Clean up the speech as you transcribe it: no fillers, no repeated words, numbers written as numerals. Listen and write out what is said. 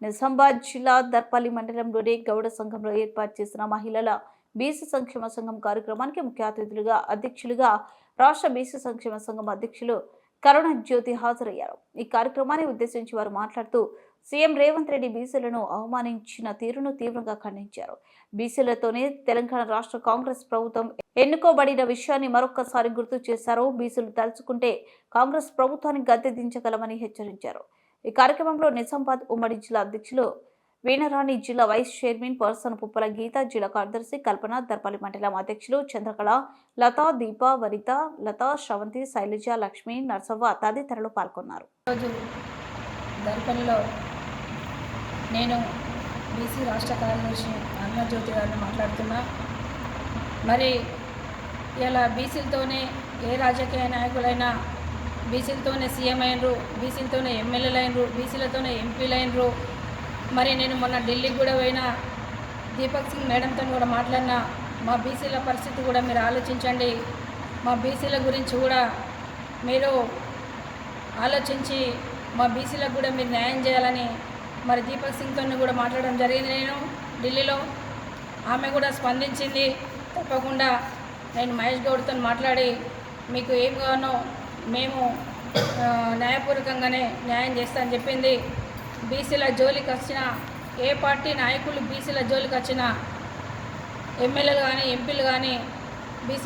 నిజామాబాద్ జిల్లా దర్పల్లి మండలంలోని గౌడ సంఘంలో ఏర్పాటు చేసిన మహిళల బీసీ సంక్షేమ సంఘం కార్యక్రమానికి ముఖ్య అతిథులుగా అధ్యక్షులుగా రాష్ట్ర బీసీ సంక్షేమ సంఘం అధ్యక్షులు కరుణజ్యోతి హాజరయ్యారు. ఈ కార్యక్రమాన్ని ఉద్దేశించి వారు మాట్లాడుతూ సీఎం రేవంత్ రెడ్డి బీసీలను అవమానించిన తీరును తీవ్రంగా ఖండించారు. బీసీలతోనే తెలంగాణ రాష్ట్ర కాంగ్రెస్ ప్రభుత్వం ఎన్నుకోబడిన విషయాన్ని మరొక్కసారి గుర్తు చేశారు. బీసీలు తలుచుకుంటే కాంగ్రెస్ ప్రభుత్వాన్ని గద్దె దించగలమని హెచ్చరించారు. ఈ కార్యక్రమంలో నిజామాబాద్ ఉమ్మడి జిల్లా అధ్యక్షులు వీణరాణి, జిల్లా వైస్ చైర్మన్ పర్సన్ పుప్పల గీత, జిల్లా కార్యదర్శి కల్పన, దర్పల్లి మండలం అధ్యక్షులు చంద్రకళ, లత, దీప, వనిత, లత, శ్రవంతి, శైలజ, లక్ష్మి, నర్సవ్వ తదితరులు పాల్గొన్నారు. దర్పల్లిలో నేను బీసీ రాష్ట్ర కార్యదర్శి కరుణజ్యోతి గారిని మాట్లాడుతున్నా. మరి ఇలా బీసీలతోనే ఏ రాజకీయ నాయకులైనా బీసీలతోనే సీఎం అయినరు, బీసీలతోనే ఎమ్మెల్యేలు అయినరు, బీసీలతోనే ఎంపీలు అయినరు. మరి నేను మొన్న ఢిల్లీకి కూడా పోయినా, దీపక్ సింగ్ మేడంతో కూడా మాట్లాడినా. మా బీసీల పరిస్థితి కూడా మీరు ఆలోచించండి, మా బీసీల గురించి కూడా మీరు ఆలోచించి మా బీసీలకు కూడా మీరు న్యాయం చేయాలని మరి దీపక్ సింగ్తో కూడా మాట్లాడడం జరిగింది. నేను ఢిల్లీలో ఆమె కూడా స్పందించింది. తప్పకుండా నేను మహేష్ గౌడ్తో మాట్లాడి మీకు ఏం కావాలో మేము న్యాయపూర్వకంగానే న్యాయం చేస్తామని చెప్పింది. బీసీల జోలికి వచ్చిన ఏ పార్టీ నాయకులు బీసీల జోలికి వచ్చిన ఎమ్మెల్యేలు కానీ ఎంపీలు కానీ